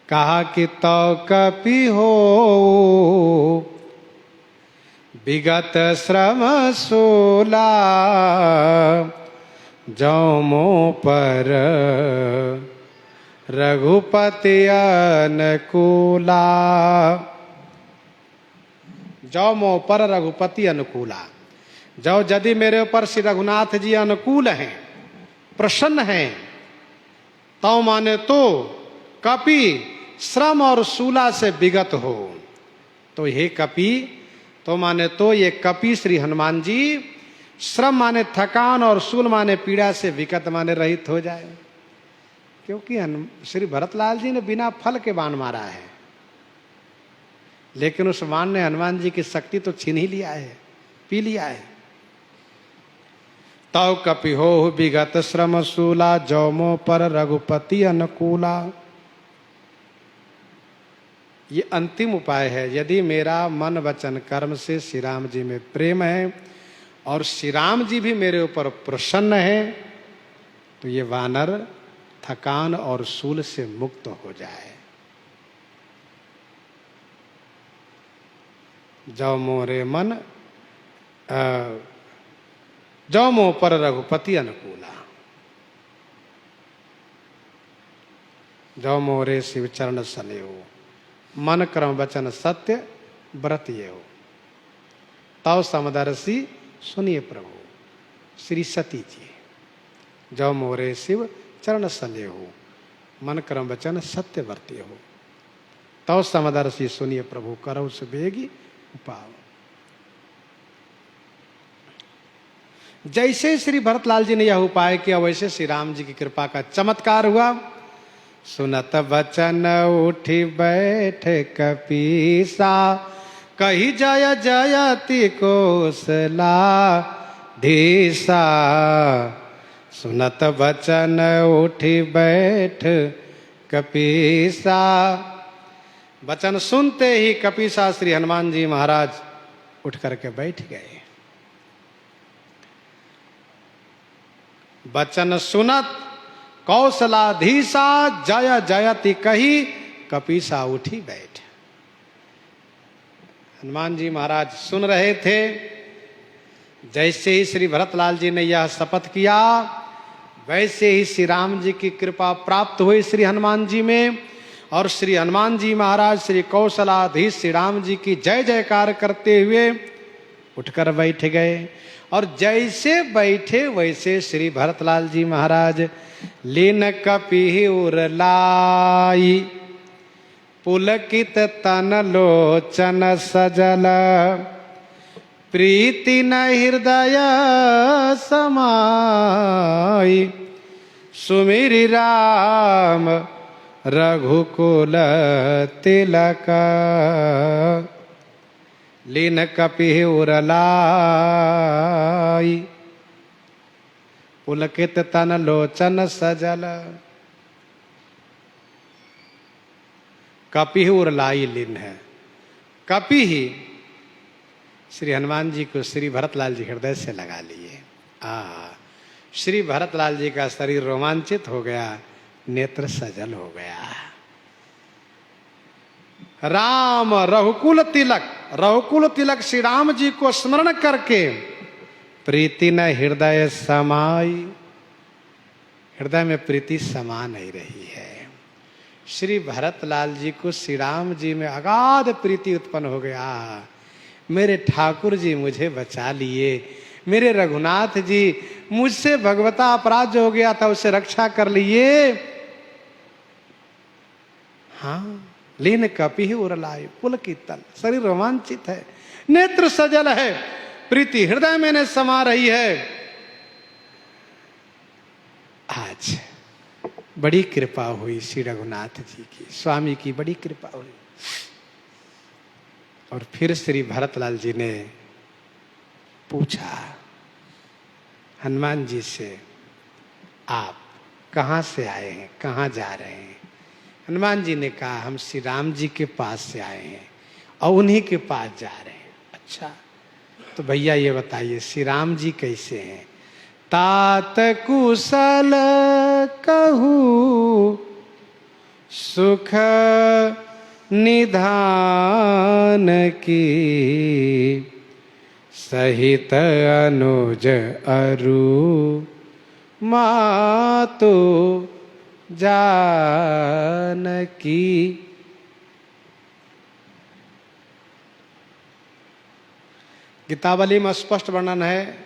कहा कि तो कपि हो विगत श्रम सोला, जो मो पर रघुपति अनुकूला। जो मो पर रघुपति अनुकूला, जो यदि मेरे ऊपर श्री रघुनाथ जी अनुकूल हैं, प्रसन्न हैं, तो माने तो कपि श्रम और शूला से विगत हो। तो हे कपि, तो माने तो ये कपि श्री हनुमान जी श्रम माने थकान और शूल माने पीड़ा से विगत माने रहित हो जाए। क्योंकि श्री भरतलाल जी ने बिना फल के बाण मारा है, लेकिन उस बाण ने हनुमान जी की शक्ति तो छीन ही लिया है, पी लिया है। तव कपि हो विगत श्रम शूला, जो मो पर रघुपति अनुकूला। ये अंतिम उपाय है। यदि मेरा मन वचन कर्म से श्री राम जी में प्रेम है और श्री राम जी भी मेरे ऊपर प्रसन्न है, तो ये वानर थकान और शूल से मुक्त हो जाए। जो मोरे मन जो मोह पर रघुपति अनुकूला, जो मोरे शिव चरण सने हो, मन क्रम वचन सत्य व्रत ये हो, तव समदर्शी सुनिए प्रभु। श्री सती जी, जो मोरे शिव चरण सने हो, मन क्रम वचन सत्य वर्त्य हो, तव समदर्शी सुनिए प्रभु, करौ सुबेगी उपाव। जैसे श्री भरतलाल जी ने यह उपाय किया, वैसे श्री राम जी की कृपा का चमत्कार हुआ। सुनत वचन उठी बैठ कपीसा, कही जय जयति कौशला धीसा। सुनत वचन उठी बैठ कपीसा, वचन सुनते ही कपीसा श्री हनुमान जी महाराज उठ करके बैठ गए। वचन सुनत कौशलाधीसा, जय जयति कही कपीसा उठी बैठ। हनुमान जी महाराज सुन रहे थे। जैसे ही श्री भरतलाल जी ने यह शपथ किया, वैसे ही श्री राम जी की कृपा प्राप्त हुई श्री हनुमान जी में, और श्री हनुमान जी महाराज श्री कौशलाधीश श्री राम जी की जय जयकार करते हुए उठकर बैठ गए। और जैसे बैठे वैसे श्री भरतलाल जी महाराज लीन कपि उरलाई, पुलकित तन लोचन सजल, प्रीति न हृदय समाई। सुमिरि राम रघुकुल तिलक लीन कपि उरलाई पुलकित तन लोचन सजल। कपि उरलाई लीन है। कपि ही श्री हनुमान जी को श्री भरतलाल जी हृदय से लगा लिए। श्री भरतलाल जी का शरीर रोमांचित हो गया, नेत्र सजल हो गया। राम रघुकुल तिलक, रघुकुल तिलक श्री राम जी को स्मरण करके प्रीति न हृदय समाई, हृदय में प्रीति समा नहीं रही है। श्री भरतलाल जी को श्री राम जी में अगाध प्रीति उत्पन्न हो गया। मेरे ठाकुर जी मुझे बचा लिए, मेरे रघुनाथ जी मुझसे भगवता अपराध जो हो गया था उससे रक्षा कर लिए। हाँ, लीन कपि उरलाए पुलकित तन, शरीर रोमांचित है, नेत्र सजल है, प्रीति हृदय में ने समा रही है। आज बड़ी कृपा हुई श्री रघुनाथ जी की, स्वामी की बड़ी कृपा हुई। और फिर श्री भरतलाल जी ने पूछा हनुमान जी से, आप कहाँ से आए हैं, कहाँ जा रहे हैं? हनुमान जी ने कहा, हम श्री राम जी के पास से आए हैं और उन्हीं के पास जा रहे हैं। अच्छा, तो भैया ये बताइए श्री राम जी कैसे हैं? तात कुशल कहूँ सुख निधान की, सहित अनुज अरु मातु जानकी। गीतावली में स्पष्ट वर्णन है,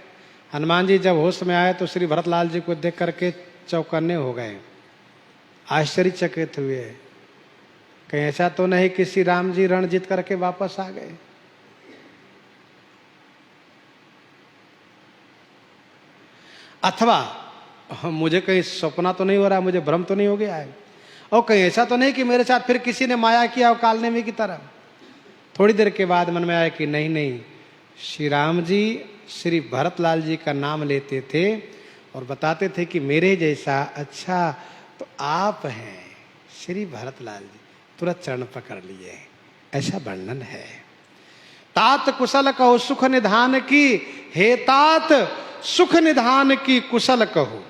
हनुमान जी जब होश में आए तो श्री भरतलाल जी को देख करके चौकन्ने हो गए, आश्चर्यचकित हुए। कहीं ऐसा तो नहीं कि श्री राम जी रण जीत करके वापस आ गए? अथवा मुझे कहीं सपना तो नहीं हो रहा, मुझे भ्रम तो नहीं हो गया है, और कहीं ऐसा तो नहीं कि मेरे साथ फिर किसी ने माया किया और कालनेमी की तरह। थोड़ी देर के बाद मन में आया कि नहीं नहीं, श्री राम जी श्री भरतलाल जी का नाम लेते थे और बताते थे कि मेरे जैसा, अच्छा तो आप हैं श्री भरतलाल जी। तुरंत चरण पकड़ लिए, ऐसा वर्णन है। तात कुशल कहो सुख निधान की, हे तात सुख निधान की कुशल कहो।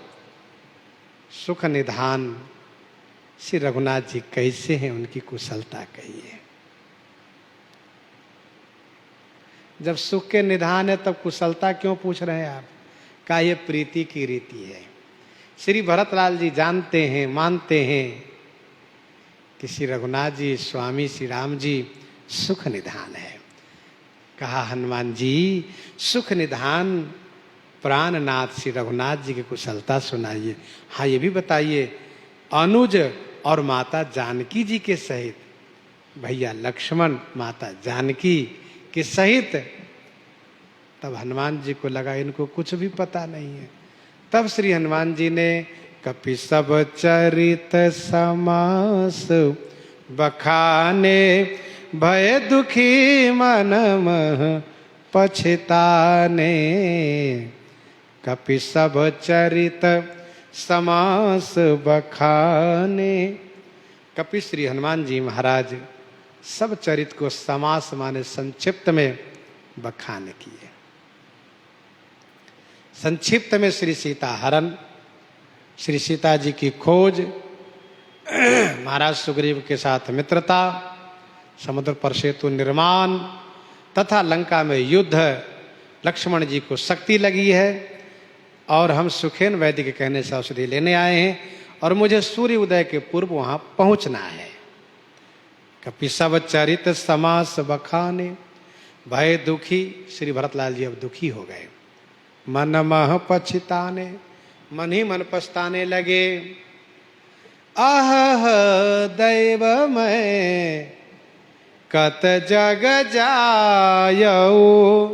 सुख निधान श्री रघुनाथ जी कैसे हैं, उनकी कुशलता कहिए। जब सुख के निधान है तब कुशलता क्यों पूछ रहे हैं आप? का ये प्रीति की रीति है। श्री भरतलाल जी जानते हैं, मानते हैं कि श्री रघुनाथ जी स्वामी श्री राम जी सुख निधान है। कहा हनुमान जी सुख निधान प्राणनाथ श्री रघुनाथ जी की कुशलता सुनाइए। हाँ, ये भी बताइए अनुज और माता जानकी जी के सहित, भैया लक्ष्मण माता जानकी के सहित। तब हनुमान जी को लगा इनको कुछ भी पता नहीं है। तब श्री हनुमान जी ने कपि सब चरित समास बखाने, भय दुखी मन मह पछताने। कपि सब चरित समास बखाने। कपि श्री हनुमान जी महाराज सब चरित को समास माने संक्षिप्त में बखान किए। संक्षिप्त में श्री सीता हरण, श्री सीता जी की खोज, महाराज सुग्रीव के साथ मित्रता, समुद्र पर सेतु निर्माण तथा लंका में युद्ध, लक्ष्मण जी को शक्ति लगी है और हम सुखेन वैद्य के कहने से औषधि लेने आए हैं और मुझे सूर्य उदय के पूर्व वहां पहुंचना है। कपि सब चरित समास बखाने, भय दुखी, श्री भरतलाल जी अब दुखी हो गए। मन मह पछताने, मन ही मन पछताने लगे। आह दैव मैं कत जग जायऊ,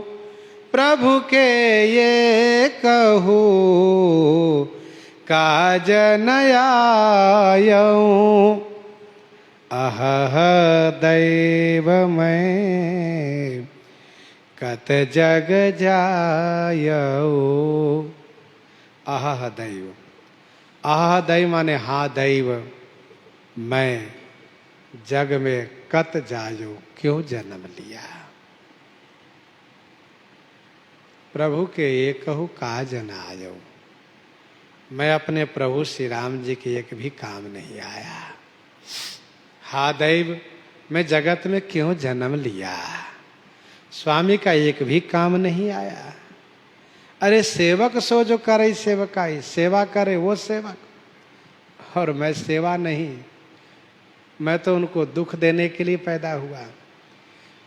प्रभु के ये कहूँ काज न आयऊ। अहह दैव मैं कत जग जायो। अहह दैव, अहह दैव माने हा दैव, मैं जग में कत जायो, क्यों जन्म लिया। प्रभु के एकहु काज न आयो, मैं अपने प्रभु श्री राम जी के एक भी काम नहीं आया। हा दैव, मैं जगत में क्यों जन्म लिया, स्वामी का एक भी काम नहीं आया। अरे सेवक सो जो करे सेवकाई, सेवा करे वो सेवक, और मैं सेवा नहीं, मैं तो उनको दुख देने के लिए पैदा हुआ,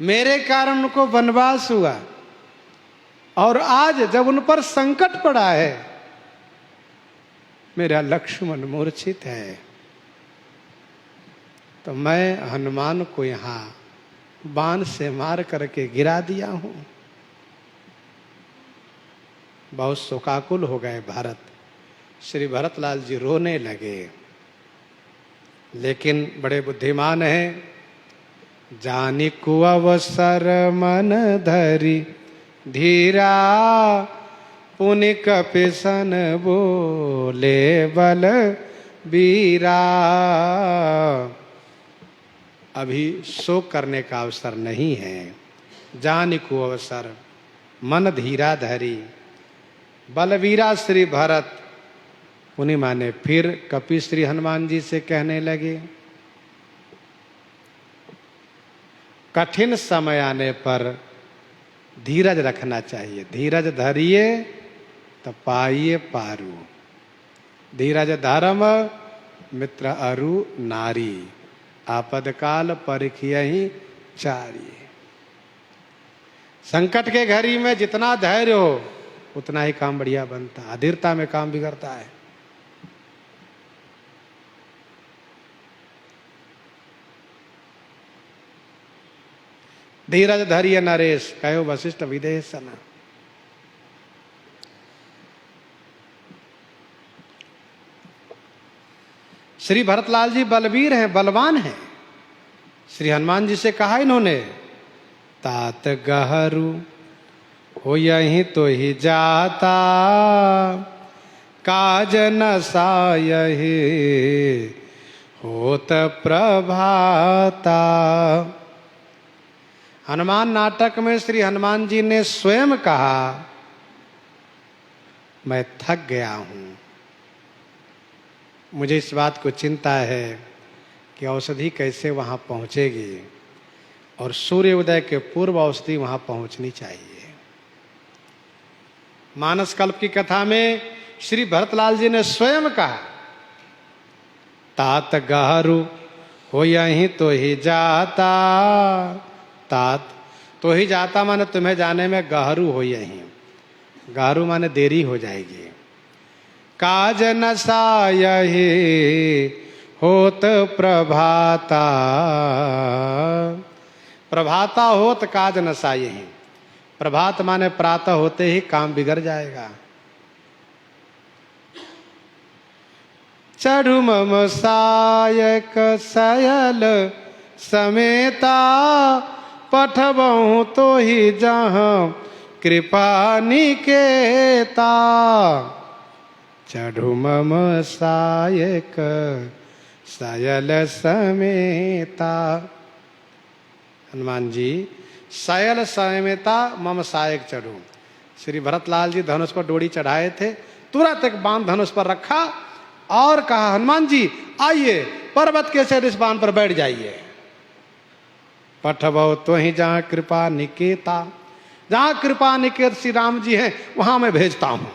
मेरे कारण उनको वनवास हुआ, और आज जब उन पर संकट पड़ा है, मेरा लक्ष्मण मूर्छित है, तो मैं हनुमान को यहाँ बाण से मार करके गिरा दिया हूं। बहुत शोकाकुल हो गए भरत। श्री भरतलाल जी रोने लगे, लेकिन बड़े बुद्धिमान हैं। जानी को अवसर मन धरी धीरा, पुनि कपिसन बोले बल बीरा। अभी शोक करने का अवसर नहीं है। जानी को अवसर मन धीरा धरी, बलवीरा श्री भरत। पुनि माने फिर कपि श्री हनुमान जी से कहने लगे, कठिन समय आने पर धीरज रखना चाहिए। धीरज धरिए तो पाइए पारू, धीरज धर्म मित्र अरु नारी, आपदकाल परिखियहि चारी। संकट के घड़ी में जितना धैर्य हो उतना ही काम बढ़िया बनता है, अधीरता में काम बिगड़ता है। धीरज धरिय नरेश, कहो वशिष्ठ विदेह सना। श्री भरतलाल जी बलवीर हैं, बलवान हैं। श्री हनुमान जी से कहा इन्होंने, तात गहरू हो यही तो ही जाता, काज न सायहि होत प्रभाता। हनुमान नाटक में श्री हनुमान जी ने स्वयं कहा, मैं थक गया हूं, मुझे इस बात को चिंता है कि औषधि कैसे वहां पहुंचेगी, और सूर्य उदय के पूर्व औषधि वहां पहुंचनी चाहिए। मानस कल्प की कथा में श्री भरतलाल जी ने स्वयं कहा, तात गहरू हो यही तो ही जाता। तात तो ही जाता माने तुम्हें जाने में गहरू हो यही, गहरू माने देरी हो जाएगी। काज न सायहि होत प्रभाता, प्रभाता होत काज न सायहि। प्रभात माने प्रातः होते ही काम बिगड़ जाएगा। चढ़ु मम सायक सयल समेता, पठबहु तो ही जहाँ कृपा निकेता। चढ़ु मम सायक सयल समेता। हनुमान जी सयल समेता मम सायक चढ़ू। श्री भरतलाल जी धनुष पर डोरी चढ़ाए थे, तुरंत एक बाण धनुष पर रखा और कहा, हनुमान जी आइए पर्वत के सिर इस बाण पर बैठ जाइए। पठबो तो ही जहाँ कृपा निकेता, जहाँ कृपा निकेत श्री राम जी हैं वहां मैं भेजता हूं।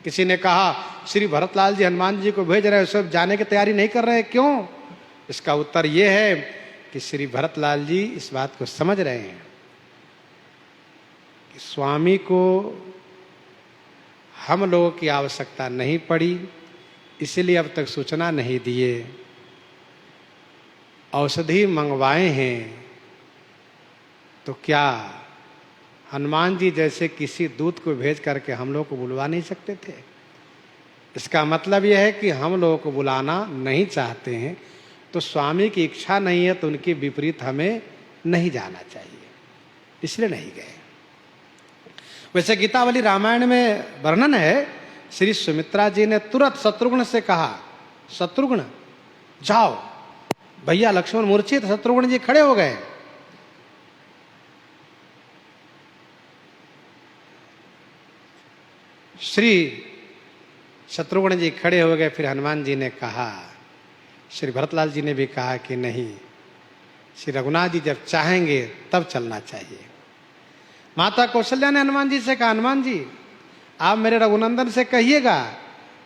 किसी ने कहा श्री भरतलाल जी हनुमान जी को भेज रहे हैं, सब जाने की तैयारी नहीं कर रहे, क्यों? इसका उत्तर यह है कि श्री भरतलाल जी इस बात को समझ रहे हैं कि स्वामी को हम लोगों की आवश्यकता नहीं पड़ी, इसलिए अब तक सूचना नहीं दिए। औषधि मंगवाए हैं तो क्या हनुमान जी जैसे किसी दूत को भेज करके हम लोग को बुलवा नहीं सकते थे? इसका मतलब यह है कि हम लोगों को बुलाना नहीं चाहते हैं, तो स्वामी की इच्छा नहीं है तो उनके विपरीत हमें नहीं जाना चाहिए, इसलिए नहीं गए। वैसे गीतावली रामायण में वर्णन है, श्री सुमित्रा जी ने तुरंत शत्रुघ्न से कहा, शत्रुघ्न जाओ। भैया लक्ष्मण मूर्छित, शत्रुघ्न जी खड़े हो गए। श्री शत्रुघ्न जी खड़े हो गए। फिर हनुमान जी ने कहा, श्री भरतलाल जी ने भी कहा कि नहीं, श्री रघुनाथ जी जब चाहेंगे तब चलना चाहिए। माता कौशल्या ने हनुमान जी से कहा, हनुमान जी आप मेरे रघुनंदन से कहिएगा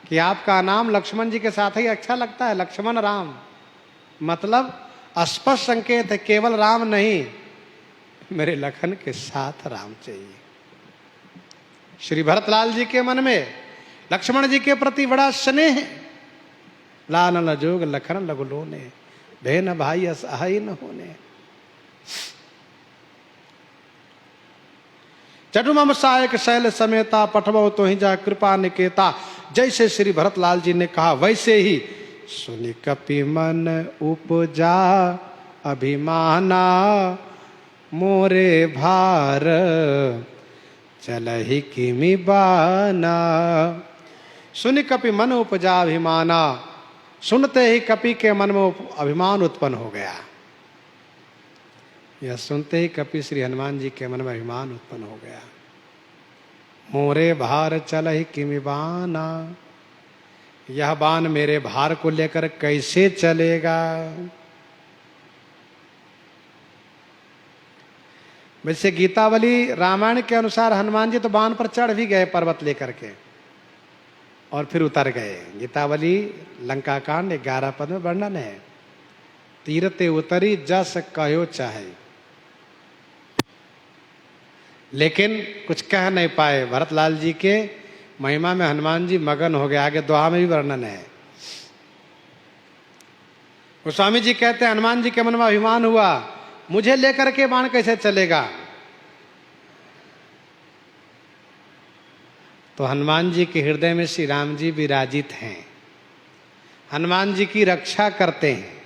कि आपका नाम लक्ष्मण जी के साथ ही अच्छा लगता है, लक्ष्मण राम, मतलब स्पष्ट संकेत है, केवल राम नहीं, मेरे लखन के साथ राम चाहिए। श्री भरतलाल जी के मन में लक्ष्मण जी के प्रति बड़ा स्नेह है। लालन जोग लखन लगु लोने, बहन भाई असहाय न होने। चटुमम सहायक शैल समेता, पठबो तो ही जा कृपा निकेता। जैसे श्री भरतलाल जी ने कहा वैसे ही सुनि कपि मन उपजा अभिमाना, मोरे भार चलहि किमि बाना। सुनि कपि मन उपजा अभिमाना, सुनते ही कपि के मन में अभिमान उत्पन्न हो गया। यह सुनते ही कपि श्री हनुमान जी के मन में अभिमान उत्पन्न हो गया। मोरे भार चलहि किमि बाना, यह बाण मेरे भार को लेकर कैसे चलेगा। वैसे गीतावली रामायण के अनुसार हनुमान जी तो बाण पर चढ़ भी गए पर्वत लेकर के और फिर उतर गए। गीतावली लंका कांड 11 पद में वर्णन है, तीरते उतरी जस कहो चाहे। लेकिन कुछ कह नहीं पाए। भरतलाल जी के महिमा में हनुमान जी मगन हो गए। आगे दोहा में भी वर्णन है। गोस्वामी जी कहते हैं हनुमान जी के मन में अभिमान हुआ, मुझे लेकर के बाण कैसे चलेगा। तो हनुमान जी के हृदय में श्री राम जी विराजित हैं, हनुमान जी की रक्षा करते हैं।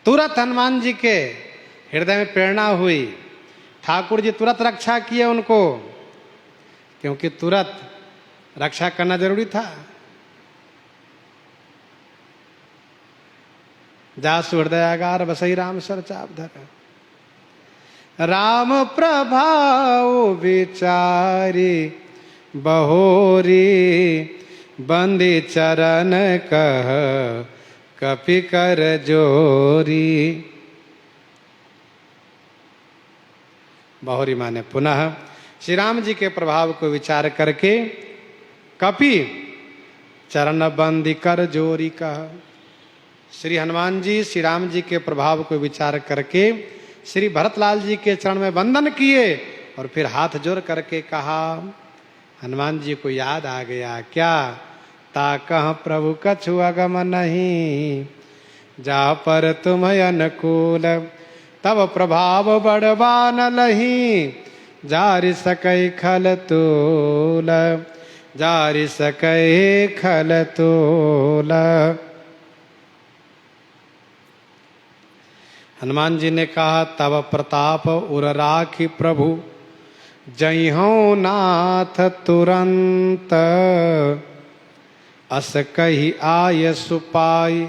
तुरंत हनुमान जी के हृदय में प्रेरणा हुई, ठाकुर जी तुरंत रक्षा किए उनको, क्योंकि तुरंत रक्षा करना जरूरी था। जासु हृदयागार बसई राम सर चाप धर, राम प्रभाव विचारी बहोरी, बंदी चरण कह कपि कर जोरी। बहोरी माने पुनः श्री राम जी के प्रभाव को विचार करके कपि चरण बंदी कर जोरी कह। श्री हनुमान जी श्री राम जी के प्रभाव को विचार करके श्री भरतलाल जी के चरण में वंदन किए और फिर हाथ जोड़ करके कहा। हनुमान जी को याद आ गया, क्या ताकह प्रभु कछु अगम नहीं, जा पर तुम अनुकूल, तब प्रभाव बढ़वा न लही, जारि सकै खल तूल, जारि सकै खल तूल। हनुमान जी ने कहा, तब प्रताप उर राखी प्रभु, जइहो नाथ तुरंत, अस कही आय सुपाई,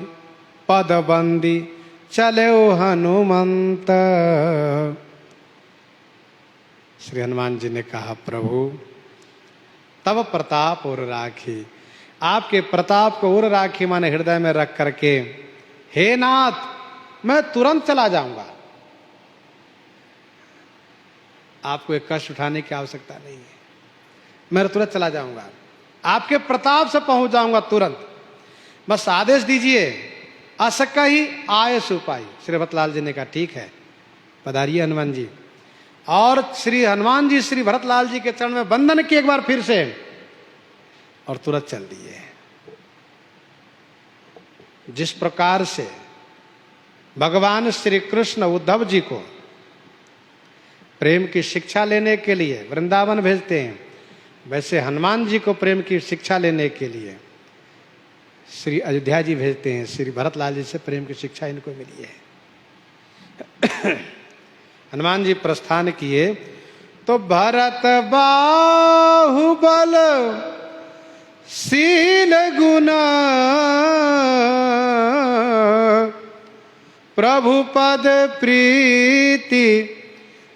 पद बंदी चले हनुमंत। श्री हनुमान जी ने कहा, प्रभु तब प्रताप उर राखी, आपके प्रताप को उर राखी माने हृदय में रख करके, हे नाथ मैं तुरंत चला जाऊंगा, आपको एक कष्ट उठाने की आवश्यकता नहीं है, मैं तुरंत चला जाऊंगा, आपके प्रताप से पहुंच जाऊंगा तुरंत, बस आदेश दीजिए। असका ही आय सुपाई। श्री भरतलाल जी ने कहा, ठीक है पधारिए हनुमान जी। और श्री हनुमान जी श्री भरतलाल जी के चरण में वंदन किए एक बार फिर से और तुरंत चल दिए। जिस प्रकार से भगवान श्री कृष्ण उद्धव जी को प्रेम की शिक्षा लेने के लिए वृंदावन भेजते हैं, वैसे हनुमान जी को प्रेम की शिक्षा लेने के लिए श्री अयोध्या जी भेजते हैं, श्री भरतलाल जी से प्रेम की शिक्षा इनको मिली है। हनुमान जी प्रस्थान किए तो भरत बाहुबल शील गुण प्रभु पद प्रीति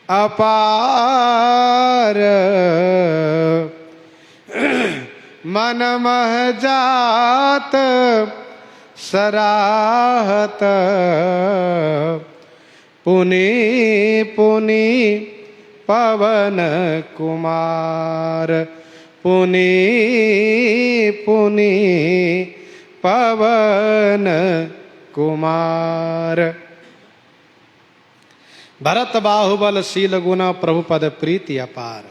अपार मन मह जात सराहत पुनि पुनि पवन कुमार पुनि पुनि पवन कुमार। भरत बाहुबल शील गुण प्रभु पद प्रीति अपार।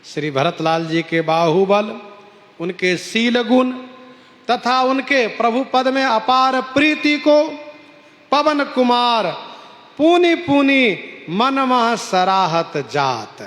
श्री भरतलाल जी के बाहुबल, उनके शील गुण तथा उनके प्रभु पद में अपार प्रीति को पवन कुमार पुनि पुनि मन मह सराहत जात।